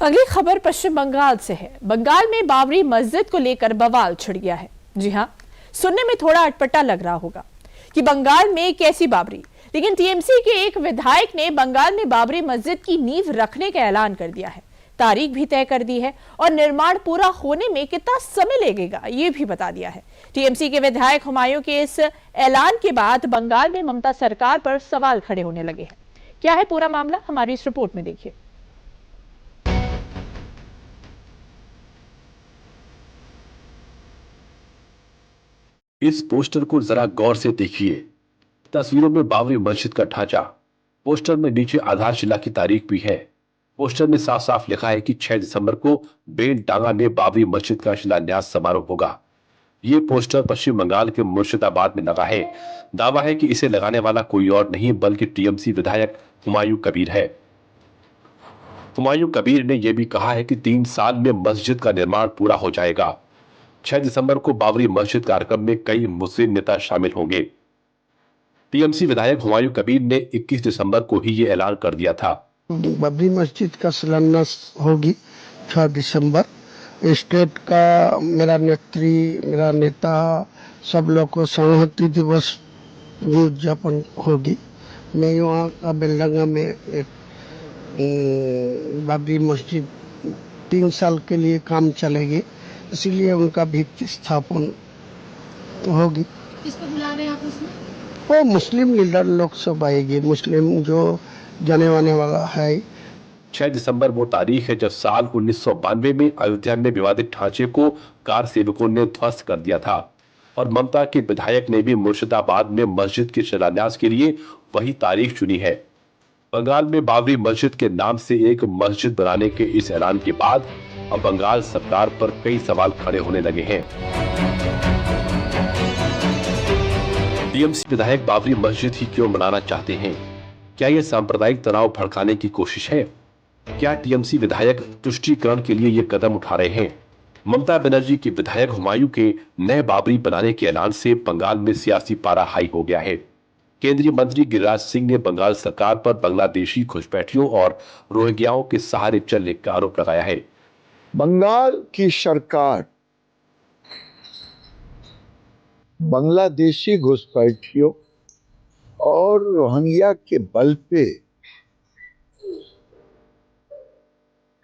अगली खबर पश्चिम बंगाल से है। बंगाल में बाबरी मस्जिद को लेकर बवाल छिड़ गया है। जी हां, सुनने में थोड़ा अटपटा लग रहा होगा कि बंगाल में कैसी बाबरी, लेकिन टीएमसी के एक विधायक ने बंगाल में बाबरी मस्जिद की नींव रखने का ऐलान कर दिया है। तारीख भी तय कर दी है और निर्माण पूरा होने में कितना समय लगेगा ये भी बता दिया है। टीएमसी के विधायक हुमायूं के इस ऐलान के बाद बंगाल में ममता सरकार पर सवाल खड़े होने लगे हैं। क्या है पूरा मामला, हमारी इस रिपोर्ट में देखिए। इस पोस्टर को जरा गौर से देखिए। तस्वीरों में बाबरी मस्जिद का ढांचा, पोस्टर में नीचे आधारशिला की तारीख भी है। पोस्टर में साफ साफ लिखा है कि 6 दिसंबर को बेलडांगा में बाबरी मस्जिद का शिलान्यास समारोह होगा। ये पोस्टर पश्चिम बंगाल के मुर्शिदाबाद में लगा है। दावा है कि इसे लगाने वाला कोई और नहीं बल्कि टीएमसी विधायक हुमायूं कबीर है। हुमायूं कबीर ने यह भी कहा है कि 3 साल में मस्जिद का निर्माण पूरा हो जाएगा। 6 दिसंबर को बाबरी मस्जिद कार्यक्रम में कई मुस्लिम नेता शामिल होंगे। टीएमसी विधायक हुमायूं कबीर ने 21 दिसंबर को ही ये ऐलान कर दिया था। बाबरी मस्जिद का शिलान्यास होगी 6 दिसंबर। स्टेट का मेरा नेता सब लोग को संहति दिवस उद्यापन होगी। मैं यहाँ का बेलडंगा में एक बाबरी मस्जिद 3 साल के लिए काम चलेगी, इसीलिए उनका भित्ति स्थापन होगी। किसको बुला रहे हैं आप उसमें? वो मुस्लिम लीडर लोग सब आएगी, मुस्लिम जो जाने वाने वाला है। 6 दिसंबर वो तारीख है जब साल 1992 में अयोध्या में विवादित ढांचे को कार सेवकों ने ध्वस्त कर दिया था और ममता के विधायक ने भी मुर्शिदाबाद में मस्जिद के शिलान्यास के लिए वही तारीख चुनी है। बंगाल में बाबरी मस्जिद के नाम से एक मस्जिद बनाने के इस ऐलान के बाद अब बंगाल सरकार पर कई सवाल खड़े होने लगे हैं। टीएमसी विधायक बाबरी मस्जिद ही क्यों बनाना चाहते हैं? क्या यह सांप्रदायिक तनाव भड़काने की कोशिश है? क्या टीएमसी विधायक तुष्टीकरण के लिए ये कदम उठा रहे हैं? ममता बनर्जी के विधायक हुमायूं के नए बाबरी बनाने के ऐलान से बंगाल में सियासी पारा हाई हो गया है। केंद्रीय मंत्री गिरिराज सिंह ने बंगाल सरकार पर बांग्लादेशी घुसपैठियों और रोहिंग्याओं के सहारे चलने का आरोप लगाया है। बंगाल की सरकार बांग्लादेशी घुसपैठियों और रोहिंग्या के बल पे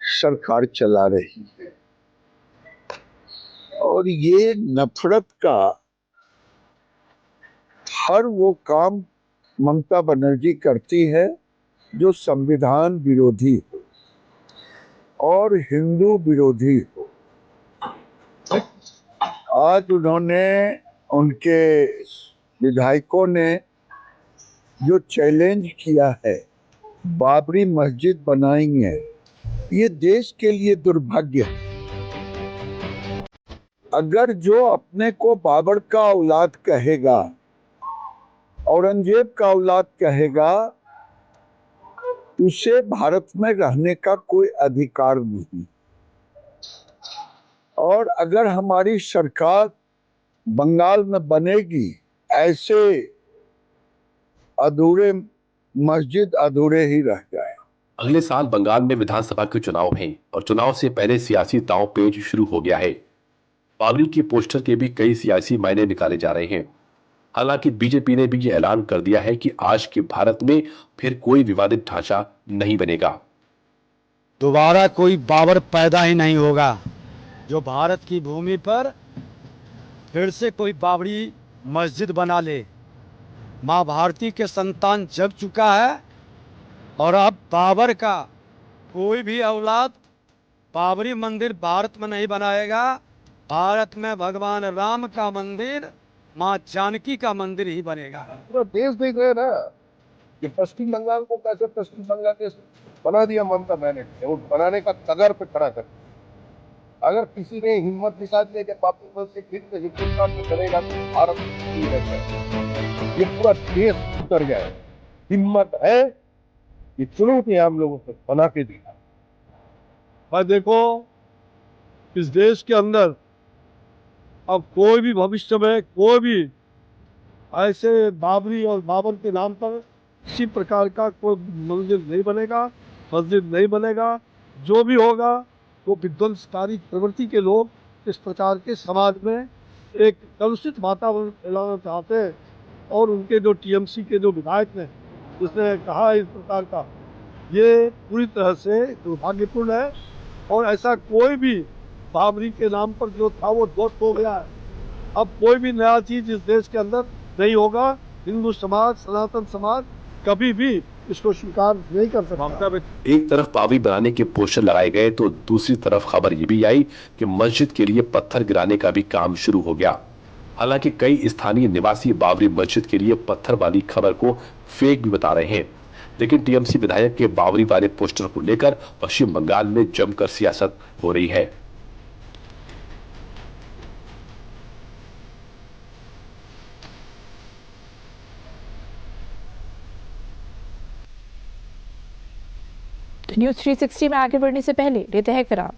सरकार चला रही है और ये नफरत का हर वो काम ममता बनर्जी करती है जो संविधान विरोधी और हिंदू विरोधी हो। आज उन्होंने, उनके विधायकों ने जो चैलेंज किया है बाबरी मस्जिद बनाएंगे, ये देश के लिए दुर्भाग्य है। अगर जो अपने को बाबर का औलाद कहेगा, औरंगजेब का औलाद कहेगा, उसे भारत में रहने का कोई अधिकार नहीं। और अगर हमारी सरकार बंगाल में बनेगी, ऐसे अधूरे मस्जिद अधूरे ही रह जाए। अगले साल बंगाल में विधानसभा के चुनाव हैं और चुनाव से पहले सियासी दांव पेच शुरू हो गया है। बाबरी के पोस्टर के भी कई सियासी मायने निकाले जा रहे हैं। हालांकि बीजेपी ने भी ये ऐलान कर दिया है कि आज के भारत में फिर कोई विवादित ढांचा नहीं बनेगा। दोबारा कोई बाबर पैदा ही नहीं होगा जो भारत की भूमि पर फिर से कोई बाबरी मस्जिद बना ले। माँ भारती के संतान जग चुका है और अब बाबर का कोई भी औलाद बाबरी मंदिर भारत में नहीं बनाएगा। भारत में भगवान राम का मंदिर, माँ जानकी का मंदिर ही बनेगा। पूरा देश देख रहे ना कि पश्चिम बंगाल को कैसे पश्चिम बांग्लादेश बना दिया ममता बनर्जी ने, वो बनाने का कगार पे खड़ा कर। अगर किसी ने हिम्मत दिखा दी कि पाकिस्तान से फिर से हिंदुस्तान में करेगा तो भारत नहीं रहता। ये पूरा देश उतर गया है। हिम्मत है, ये चुनौती हम लोगों को बना के दिया। और देखो, इस देश के अंदर अब कोई भी भविष्य में कोई भी ऐसे बाबरी और बाबर के नाम पर किसी प्रकार का कोई मंदिर नहीं बनेगा, मस्जिद नहीं बनेगा। जो भी होगा वो विध्वंसकारी प्रवृत्ति के लोग इस प्रकार के समाज में एक कलुषित वातावरण फैलाना चाहते हैं। और उनके जो टीएमसी के जो विधायक ने उसने कहा इस प्रकार का, ये पूरी तरह से दुर्भाग्यपूर्ण है। और ऐसा कोई भी बाबरी के नाम पर जो था वो ध्वस्त हो गया है। अब कोई भी नया चीज इस देश के अंदर नहीं होगा। हिंदू समाज, सनातन समाज कभी भी इसको स्वीकार नहीं कर सकता। एक तरफ बाबरी बनाने के पोस्टर लगाए गए तो दूसरी तरफ खबर ये भी आई कि मस्जिद के लिए पत्थर गिराने का भी काम शुरू हो गया। हालांकि कई स्थानीय निवासी बाबरी मस्जिद के लिए पत्थर वाली खबर को फेक भी बता रहे हैं, लेकिन टीएमसी विधायक के बाबरी वाले पोस्टर को लेकर पश्चिम बंगाल में जमकर सियासत हो रही है। न्यूज़ 360 में आगे बढ़ने से पहले लेते हैं एक विराम।